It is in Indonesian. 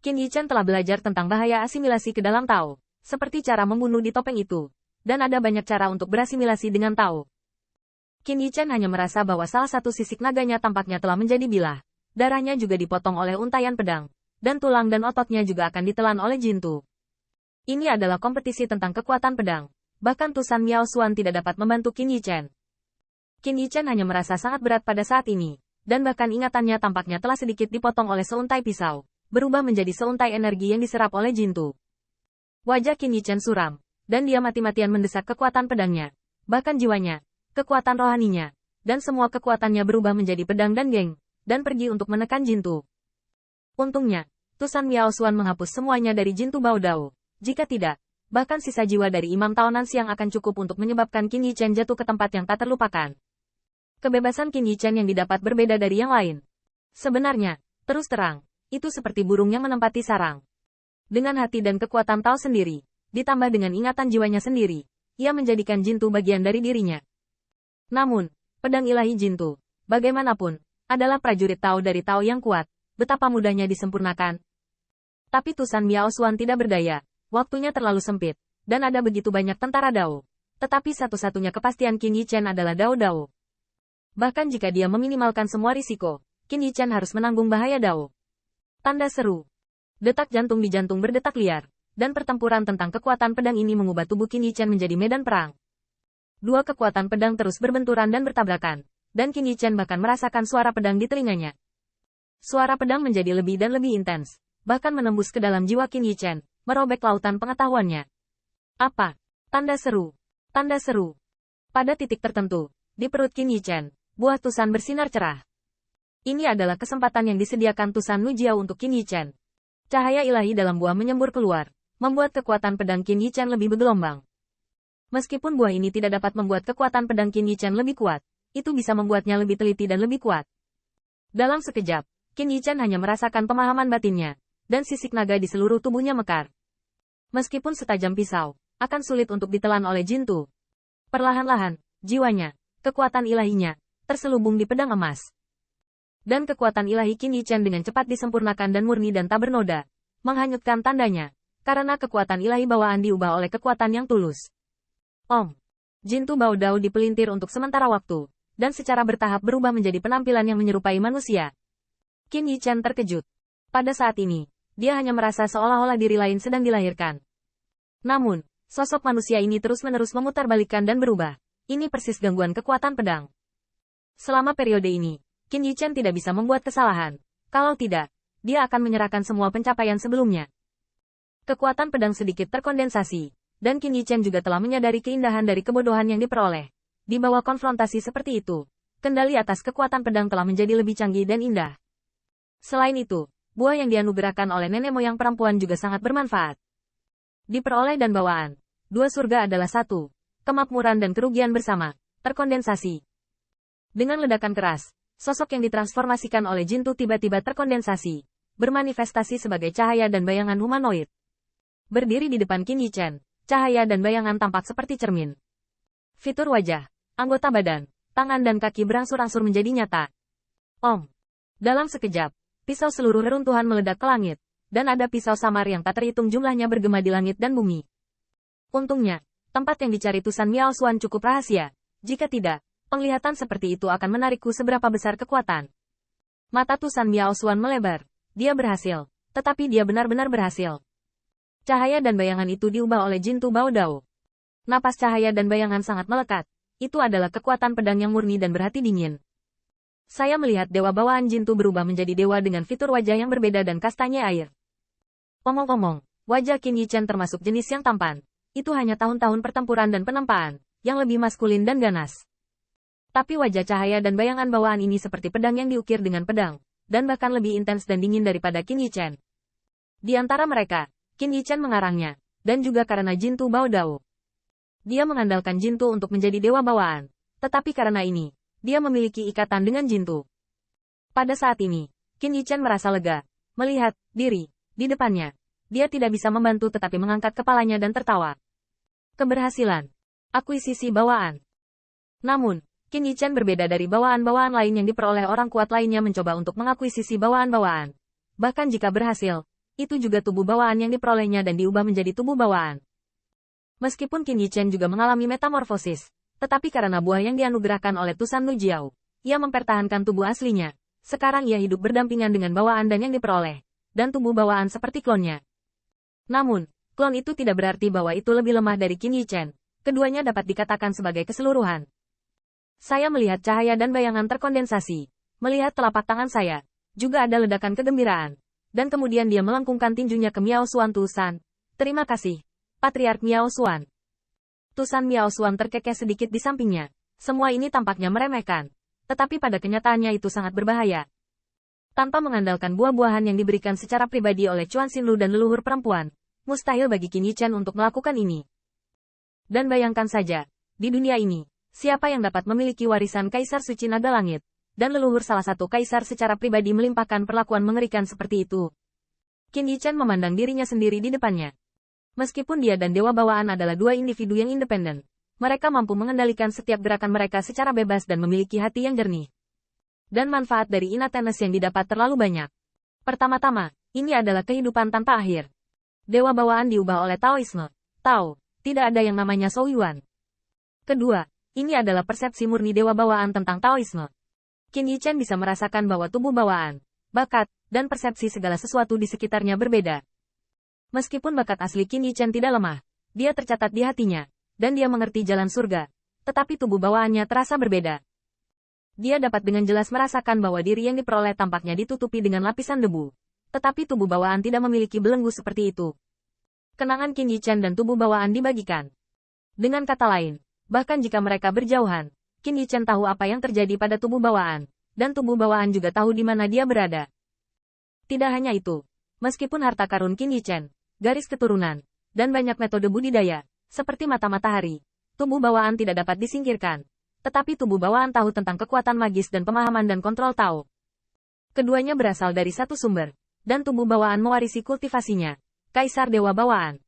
Qin Yichen telah belajar tentang bahaya asimilasi ke dalam Tao, seperti cara membunuh di topeng itu, dan ada banyak cara untuk berasimilasi dengan Tao. Qin Yichen hanya merasa bahwa salah satu sisik naganya tampaknya telah menjadi bilah, darahnya juga dipotong oleh untaian pedang, dan tulang dan ototnya juga akan ditelan oleh Jintu. Ini adalah kompetisi tentang kekuatan pedang, bahkan Tusan Miao Xuan tidak dapat membantu Qin Yichen. Qin Yichen hanya merasa sangat berat pada saat ini, dan bahkan ingatannya tampaknya telah sedikit dipotong oleh seuntai pisau, berubah menjadi seuntai energi yang diserap oleh Jintu. Wajah Qin Yichen suram, dan dia mati-matian mendesak kekuatan pedangnya, bahkan jiwanya, kekuatan rohaninya, dan semua kekuatannya berubah menjadi pedang dan geng, dan pergi untuk menekan Jintu. Untungnya, Tusan Miao Xuan menghapus semuanya dari Jintu Bao Dao. Jika tidak, bahkan sisa jiwa dari Imam Taonan Siang akan cukup untuk menyebabkan Qin Yichen jatuh ke tempat yang tak terlupakan. Kebebasan Qin Yichen yang didapat berbeda dari yang lain. Sebenarnya, terus terang, itu seperti burung yang menempati sarang. Dengan hati dan kekuatan Tao sendiri, ditambah dengan ingatan jiwanya sendiri, ia menjadikan Jintu bagian dari dirinya. Namun, pedang ilahi Jintu, bagaimanapun, adalah prajurit Tao dari Tao yang kuat, betapa mudahnya disempurnakan. Tapi Tusan Miao Xuan tidak berdaya, waktunya terlalu sempit, dan ada begitu banyak tentara Dao. Tetapi satu-satunya kepastian Qin Yichen adalah Dao Dao. Bahkan jika dia meminimalkan semua risiko, Qin Yichen harus menanggung bahaya Dao. Tanda seru. Detak jantung di jantung berdetak liar, dan pertempuran tentang kekuatan pedang ini mengubah tubuh Qin Yichen menjadi medan perang. Dua kekuatan pedang terus berbenturan dan bertabrakan, dan Qin Yichen bahkan merasakan suara pedang di telinganya. Suara pedang menjadi lebih dan lebih intens, bahkan menembus ke dalam jiwa Qin Yichen, merobek lautan pengetahuannya. Apa? Tanda seru. Tanda seru. Pada titik tertentu, di perut Qin Yichen, buah Tusan bersinar cerah. Ini adalah kesempatan yang disediakan Tusan Nujiao untuk Qin Yichen. Cahaya ilahi dalam buah menyembur keluar, membuat kekuatan pedang Qin Yichen lebih bergelombang. Meskipun buah ini tidak dapat membuat kekuatan pedang Qin Yichen lebih kuat, itu bisa membuatnya lebih teliti dan lebih kuat. Dalam sekejap, Qin Yichen hanya merasakan pemahaman batinnya, dan sisik naga di seluruh tubuhnya mekar. Meskipun setajam pisau, akan sulit untuk ditelan oleh Jintu. Perlahan-lahan, jiwanya, kekuatan ilahinya, terselubung di pedang emas. Dan kekuatan ilahi Qin Yichen dengan cepat disempurnakan dan murni dan tak bernoda, menghanyutkan tandanya, karena kekuatan ilahi bawaan diubah oleh kekuatan yang tulus. Om. Jintu Bao Dao dipelintir untuk sementara waktu, dan secara bertahap berubah menjadi penampilan yang menyerupai manusia. Qin Yichen terkejut. Pada saat ini, dia hanya merasa seolah-olah diri lain sedang dilahirkan. Namun, sosok manusia ini terus-menerus memutarbalikkan dan berubah. Ini persis gangguan kekuatan pedang. Selama periode ini, Qin Yichen tidak bisa membuat kesalahan. Kalau tidak, dia akan menyerahkan semua pencapaian sebelumnya. Kekuatan pedang sedikit terkondensasi, dan Qin Yichen juga telah menyadari keindahan dari kebodohan yang diperoleh. Di bawah konfrontasi seperti itu, kendali atas kekuatan pedang telah menjadi lebih canggih dan indah. Selain itu, buah yang dianugerahkan oleh nenek moyang perempuan juga sangat bermanfaat. Diperoleh dan bawaan, dua surga adalah satu, kemakmuran dan kerugian bersama, terkondensasi. Dengan ledakan keras, sosok yang ditransformasikan oleh Jintu tiba-tiba terkondensasi, bermanifestasi sebagai cahaya dan bayangan humanoid. Berdiri di depan Qin Yichen, cahaya dan bayangan tampak seperti cermin. Fitur wajah, anggota badan, tangan dan kaki berangsur-angsur menjadi nyata. Om. Dalam sekejap, pisau seluruh reruntuhan meledak ke langit, dan ada pisau samar yang tak terhitung jumlahnya bergema di langit dan bumi. Untungnya, tempat yang dicari Tusan Miao Xuan cukup rahasia. Jika tidak, penglihatan seperti itu akan menarikku seberapa besar kekuatan. Mata Tusan Miao Xuan melebar. Dia berhasil, tetapi dia benar-benar berhasil. Cahaya dan bayangan itu diubah oleh Jintu Bao Dao. Napas cahaya dan bayangan sangat melekat. Itu adalah kekuatan pedang yang murni dan berhati dingin. Saya melihat dewa bawaan Jintu berubah menjadi dewa dengan fitur wajah yang berbeda dan kastanya air. Omong-omong, wajah Qin Yichen termasuk jenis yang tampan. Itu hanya tahun-tahun pertempuran dan penempaan, yang lebih maskulin dan ganas. Tapi wajah cahaya dan bayangan bawaan ini seperti pedang yang diukir dengan pedang, dan bahkan lebih intens dan dingin daripada Qin Yichen. Di antara mereka, Qin Yichen mengarangnya, dan juga karena Jintu Bao Dao. Dia mengandalkan Jintu untuk menjadi dewa bawaan, tetapi karena ini, dia memiliki ikatan dengan Jintu. Pada saat ini, Qin Yichen merasa lega, melihat diri di depannya. Dia tidak bisa membantu tetapi mengangkat kepalanya dan tertawa. Keberhasilan. Akuisisi bawaan. Namun, Qin Yichen berbeda dari bawaan-bawaan lain yang diperoleh orang kuat lainnya mencoba untuk mengakuisisi bawaan-bawaan. Bahkan jika berhasil, Itu juga tubuh bawaan yang diperolehnya dan diubah menjadi tubuh bawaan. Meskipun Qin Yichen juga mengalami metamorfosis, tetapi karena buah yang dianugerahkan oleh Tusan Nujiao, ia mempertahankan tubuh aslinya. Sekarang ia hidup berdampingan dengan bawaan dan yang diperoleh, dan tubuh bawaan seperti klonnya. Namun, klon itu tidak berarti bahwa itu lebih lemah dari Qin Yichen. Keduanya dapat dikatakan sebagai keseluruhan. Saya melihat cahaya dan bayangan terkondensasi. Melihat telapak tangan saya, juga ada ledakan kegembiraan. Dan kemudian dia melengkungkan tinjunya ke Miao Xuan Tusan. Terima kasih, Patriark Miao Xuan. Tusan Miao Xuan terkekeh sedikit di sampingnya. Semua ini tampaknya meremehkan. Tetapi pada kenyataannya itu sangat berbahaya. Tanpa mengandalkan buah-buahan yang diberikan secara pribadi oleh Chuan Xinlu dan leluhur perempuan, mustahil bagi Qin Yichen untuk melakukan ini. Dan bayangkan saja, di dunia ini, siapa yang dapat memiliki warisan Kaisar Suci Naga Langit, dan leluhur salah satu kaisar secara pribadi melimpahkan perlakuan mengerikan seperti itu. Qin Yichen memandang dirinya sendiri di depannya. Meskipun dia dan Dewa Bawaan adalah dua individu yang independen, mereka mampu mengendalikan setiap gerakan mereka secara bebas dan memiliki hati yang jernih. Dan manfaat dari Inatenes yang didapat terlalu banyak. Pertama-tama, ini adalah kehidupan tanpa akhir. Dewa Bawaan diubah oleh Taoisme. Tao, tidak ada yang namanya Souyuan. Kedua, ini adalah persepsi murni Dewa Bawaan tentang Taoisme. Qin Yichen bisa merasakan bahwa tubuh bawaan, bakat, dan persepsi segala sesuatu di sekitarnya berbeda. Meskipun bakat asli Qin Yichen tidak lemah, dia tercatat di hatinya, dan dia mengerti jalan surga, tetapi tubuh bawaannya terasa berbeda. Dia dapat dengan jelas merasakan bahwa diri yang diperoleh tampaknya ditutupi dengan lapisan debu, tetapi tubuh bawaan tidak memiliki belenggu seperti itu. Kenangan Qin Yichen dan tubuh bawaan dibagikan. Dengan kata lain, bahkan jika mereka berjauhan, Qin Yichen tahu apa yang terjadi pada tubuh bawaan, dan tubuh bawaan juga tahu di mana dia berada. Tidak hanya itu, meskipun harta karun Qin Yichen, garis keturunan, dan banyak metode budidaya, seperti mata matahari, tubuh bawaan tidak dapat disingkirkan. Tetapi tubuh bawaan tahu tentang kekuatan magis dan pemahaman dan kontrol Tao. Keduanya berasal dari satu sumber, dan tubuh bawaan mewarisi kultivasinya. Kaisar Dewa Bawaan.